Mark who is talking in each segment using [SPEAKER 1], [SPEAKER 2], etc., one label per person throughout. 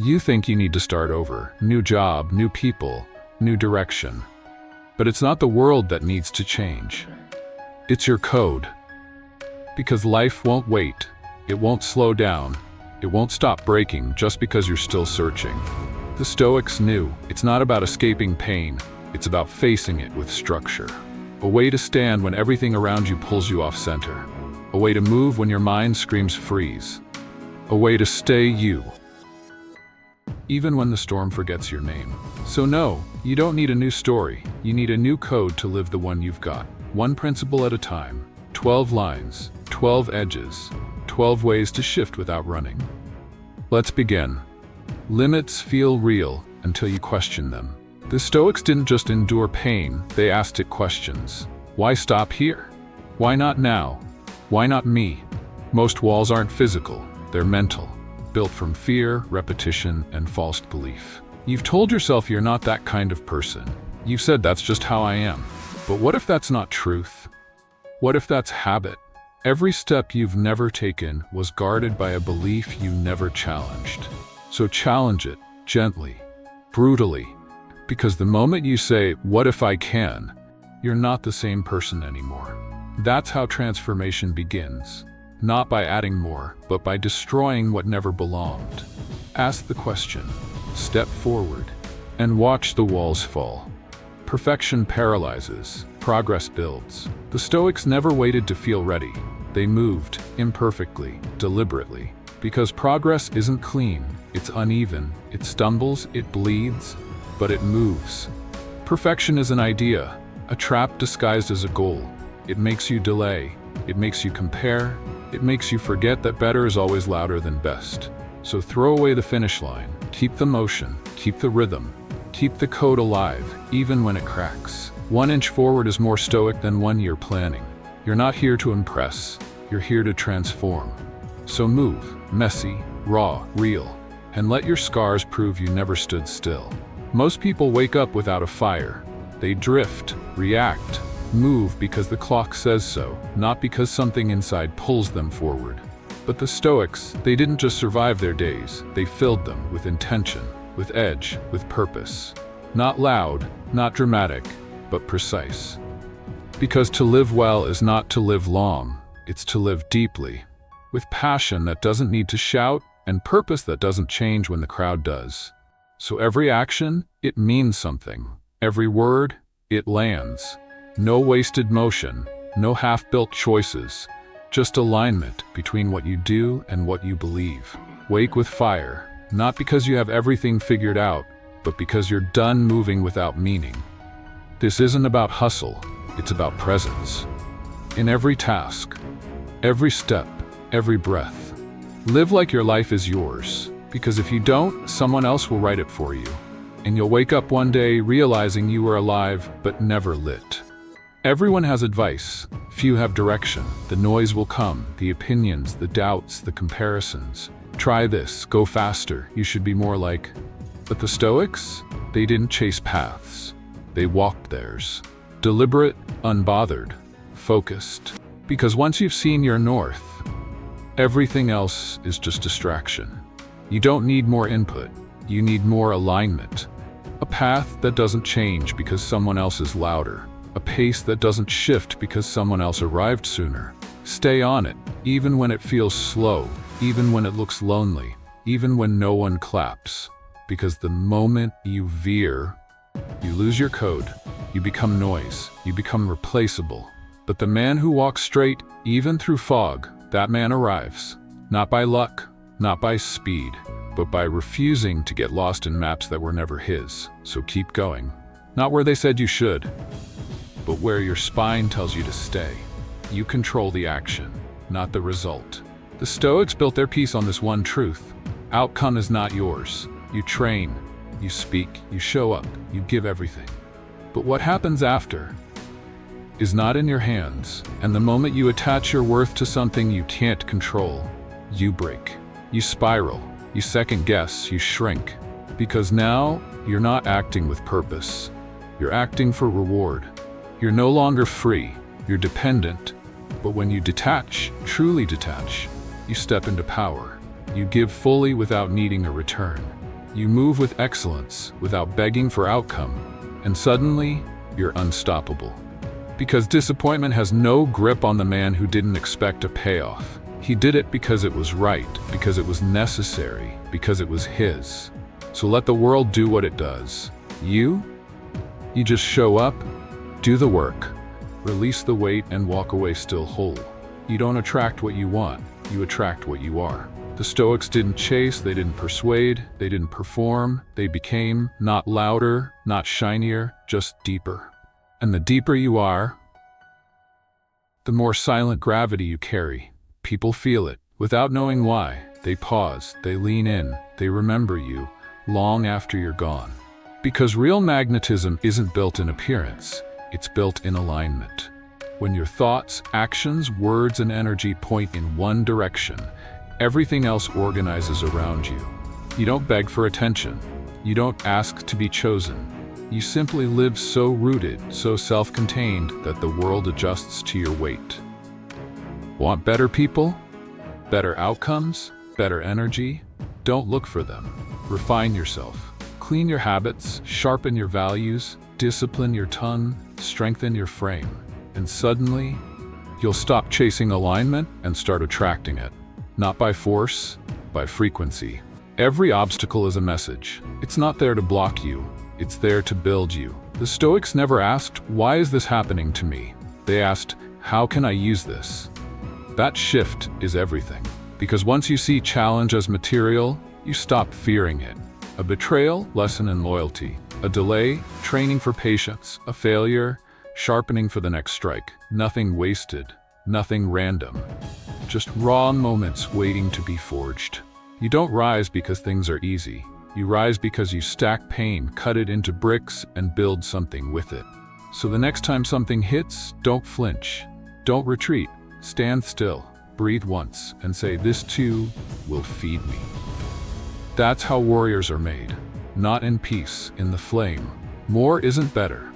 [SPEAKER 1] You think you need to start over, new job, new people, new direction. But it's not the world that needs to change. It's your code. Because life won't wait, it won't slow down, it won't stop breaking just because you're still searching. The Stoics knew it's not about escaping pain, it's about facing it with structure. A way to stand when everything around you pulls you off center. A way to move when your mind screams freeze. A way to stay you, even when the storm forgets your name. So no, you don't need a new story. You need a new code to live the one you've got. One principle at a time. 12 lines, 12 edges, 12 ways to shift without running. Let's begin. Limits feel real until you question them. The Stoics didn't just endure pain, they asked it questions. Why stop here? Why not now? Why not me? Most walls aren't physical, they're mental. Built from fear, repetition, and false belief. You've told yourself you're not that kind of person. You've said that's just how I am. But what if that's not truth? What if that's habit? Every step you've never taken was guarded by a belief you never challenged. So challenge it, gently, brutally. Because the moment you say, "What if I can?" you're not the same person anymore. That's how transformation begins. Not by adding more, but by destroying what never belonged. Ask the question, step forward, and watch the walls fall. Perfection paralyzes, progress builds. The Stoics never waited to feel ready. They moved, imperfectly, deliberately. Because progress isn't clean, it's uneven, it stumbles, it bleeds, but it moves. Perfection is an idea, a trap disguised as a goal. It makes you delay, it makes you compare, it makes you forget that better is always louder than best. So throw away the finish line, keep the motion, keep the rhythm, keep the code alive, even when it cracks. 1 inch forward is more stoic than 1 year planning. You're not here to impress, you're here to transform. So move, messy, raw, real, and let your scars prove you never stood still. Most people wake up without a fire. They drift, react, move because the clock says so, not because something inside pulls them forward. But the Stoics, they didn't just survive their days, they filled them with intention, with edge, with purpose. Not loud, not dramatic, but precise. Because to live well is not to live long, it's to live deeply. With passion that doesn't need to shout, and purpose that doesn't change when the crowd does. So every action, it means something. Every word, it lands. No wasted motion, no half-built choices, just alignment between what you do and what you believe. Wake with fire, not because you have everything figured out, but because you're done moving without meaning. This isn't about hustle, it's about presence. In every task, every step, every breath. Live like your life is yours, because if you don't, someone else will write it for you. And you'll wake up one day realizing you were alive but never lit. Everyone has advice, few have direction. The noise will come, the opinions, the doubts, the comparisons. Try this, go faster, you should be more like. But the Stoics, they didn't chase paths. They walked theirs. Deliberate, unbothered, focused. Because once you've seen your north, everything else is just distraction. You don't need more input, you need more alignment. A path that doesn't change because someone else is louder. A pace that doesn't shift because someone else arrived sooner. Stay on it, even when it feels slow, even when it looks lonely, even when no one claps. Because the moment you veer, you lose your code, you become noise, you become replaceable. But the man who walks straight, even through fog, that man arrives. Not by luck, not by speed, but by refusing to get lost in maps that were never his. So keep going. Not where they said you should, but where your spine tells you to stay. You control the action, not the result. The Stoics built their peace on this one truth. Outcome is not yours. You train, you speak, you show up, you give everything. But what happens after is not in your hands, and the moment you attach your worth to something you can't control, you break. You spiral, you second guess, you shrink. Because now, you're not acting with purpose. You're acting for reward. You're no longer free, you're dependent. But when you detach, truly detach, you step into power. You give fully without needing a return. You move with excellence, without begging for outcome, and suddenly, you're unstoppable. Because disappointment has no grip on the man who didn't expect a payoff. He did it because it was right, because it was necessary, because it was his. So let the world do what it does. You just show up, do the work, release the weight, and walk away still whole. You don't attract what you want, you attract what you are. The Stoics didn't chase, they didn't persuade, they didn't perform, they became not louder, not shinier, just deeper. And the deeper you are, the more silent gravity you carry. People feel it. Without knowing why, they pause, they lean in, they remember you long after you're gone. Because real magnetism isn't built in appearance, it's built in alignment. When your thoughts, actions, words, and energy point in one direction, everything else organizes around you. You don't beg for attention. You don't ask to be chosen. You simply live so rooted, so self-contained that the world adjusts to your weight. Want better people? Better outcomes? Better energy? Don't look for them. Refine yourself. Clean your habits, sharpen your values, discipline your tongue, strengthen your frame. And suddenly, you'll stop chasing alignment and start attracting it. Not by force, by frequency. Every obstacle is a message. It's not there to block you, it's there to build you. The Stoics never asked, "Why is this happening to me?" They asked, "How can I use this?" That shift is everything. Because once you see challenge as material, you stop fearing it. A betrayal, lesson in loyalty. A delay, training for patience. A failure, sharpening for the next strike. Nothing wasted, nothing random. Just raw moments waiting to be forged. You don't rise because things are easy. You rise because you stack pain, cut it into bricks, and build something with it. So the next time something hits, don't flinch. Don't retreat. Stand still, breathe once, and say, "This too will feed me." That's how warriors are made. Not in peace, in the flame. More isn't better.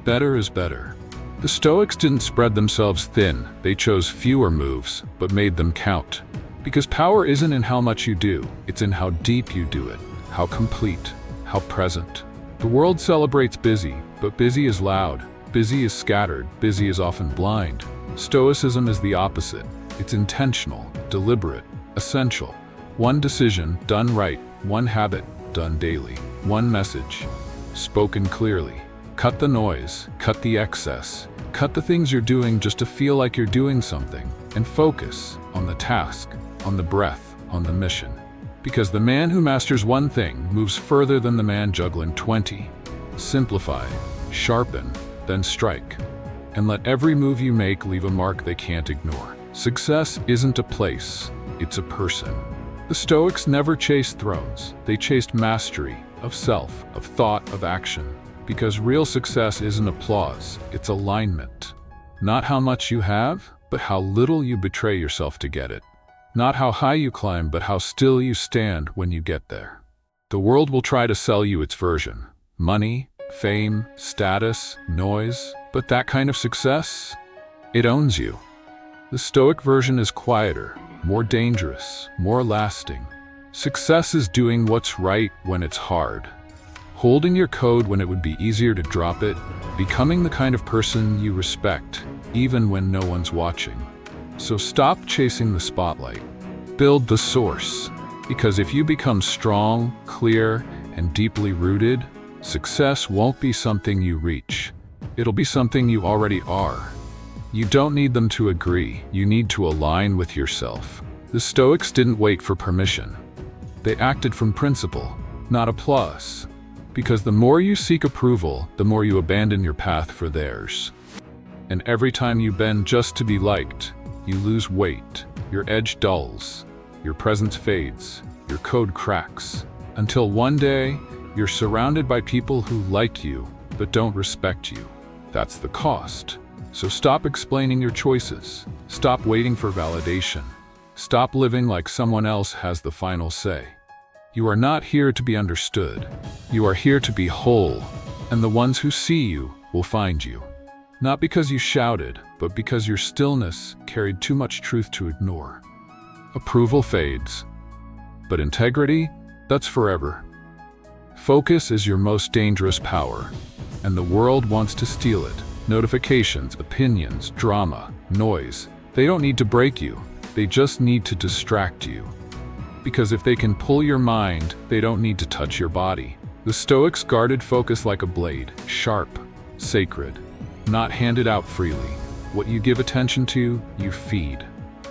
[SPEAKER 1] Better is better. The Stoics didn't spread themselves thin. They chose fewer moves, but made them count. Because power isn't in how much you do, it's in how deep you do it, how complete, how present. The world celebrates busy, but busy is loud. Busy is scattered. Busy is often blind. Stoicism is the opposite. It's intentional, deliberate, essential. One decision, done right. One habit, done daily. One message, spoken clearly. Cut the noise, cut the excess. Cut the things you're doing just to feel like you're doing something. And focus on the task, on the breath, on the mission. Because the man who masters one thing moves further than the man juggling 20. Simplify, sharpen, then strike. And let every move you make leave a mark they can't ignore. Success isn't a place, it's a person. The Stoics never chased thrones. They chased mastery of self, of thought, of action. Because real success isn't applause, it's alignment. Not how much you have, but how little you betray yourself to get it. Not how high you climb, but how still you stand when you get there. The world will try to sell you its version. Money, fame, status, noise. But that kind of success, it owns you. The Stoic version is quieter, more dangerous, more lasting. Success is doing what's right when it's hard. Holding your code when it would be easier to drop it. Becoming the kind of person you respect, even when no one's watching. So stop chasing the spotlight. Build the source. Because if you become strong, clear, and deeply rooted, success won't be something you reach. It'll be something you already are. You don't need them to agree. You need to align with yourself. The Stoics didn't wait for permission. They acted from principle, not applause. Because the more you seek approval, the more you abandon your path for theirs. And every time you bend just to be liked, you lose weight. Your edge dulls. Your presence fades. Your code cracks. Until one day, you're surrounded by people who like you, but don't respect you. That's the cost. So stop explaining your choices. Stop waiting for validation. Stop living like someone else has the final say. You are not here to be understood. You are here to be whole, and the ones who see you will find you. Not because you shouted, but because your stillness carried too much truth to ignore. Approval fades, but integrity, that's forever. Focus is your most dangerous power, and the world wants to steal it. Notifications, opinions, drama, noise. They don't need to break you. They just need to distract you. Because if they can pull your mind, they don't need to touch your body. The Stoics guarded focus like a blade, sharp, sacred, not handed out freely. What you give attention to, you feed.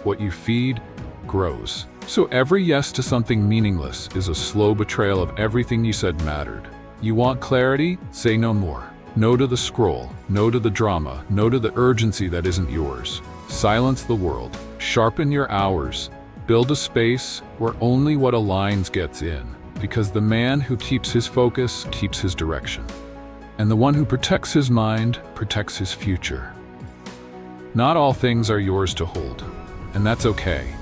[SPEAKER 1] What you feed, grows. So every yes to something meaningless is a slow betrayal of everything you said mattered. You want clarity? Say no more. No to the scroll, no to the drama, no to the urgency that isn't yours. Silence the world, sharpen your hours, build a space where only what aligns gets in. Because the man who keeps his focus keeps his direction. And the one who protects his mind protects his future. Not all things are yours to hold, and that's okay.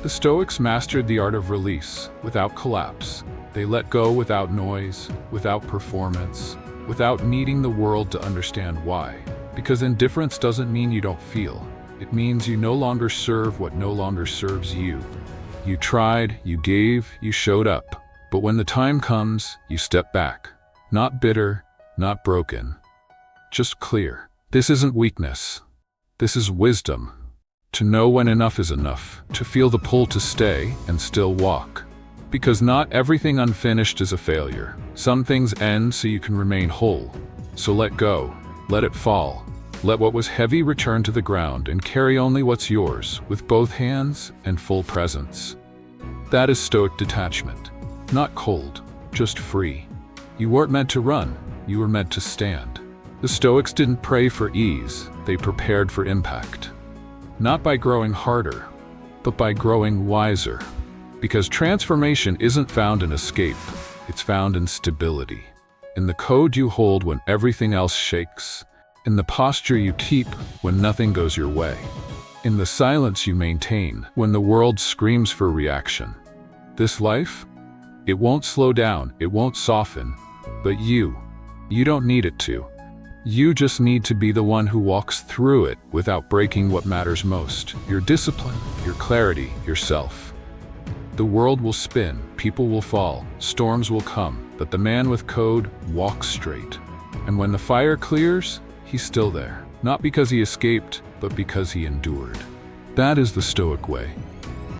[SPEAKER 1] The Stoics mastered the art of release without collapse. They let go without noise, without performance, without needing the world to understand why. Because indifference doesn't mean you don't feel. It means you no longer serve what no longer serves you. You tried, you gave, you showed up. But when the time comes, you step back. Not bitter, not broken. Just clear. This isn't weakness. This is wisdom. To know when enough is enough. To feel the pull to stay and still walk. Because not everything unfinished is a failure. Some things end so you can remain whole. So let go. Let it fall. Let what was heavy return to the ground and carry only what's yours, with both hands and full presence. That is Stoic detachment. Not cold, just free. You weren't meant to run, you were meant to stand. The Stoics didn't pray for ease, they prepared for impact. Not by growing harder, but by growing wiser. Because transformation isn't found in escape, it's found in stability. In the code you hold when everything else shakes. In the posture you keep when nothing goes your way. In the silence you maintain when the world screams for reaction. This life? It won't slow down, it won't soften, but you don't need it to. You just need to be the one who walks through it without breaking what matters most. Your discipline, your clarity, yourself. The world will spin, people will fall, storms will come, but the man with code walks straight. And when the fire clears, he's still there. Not because he escaped, but because he endured. That is the Stoic way.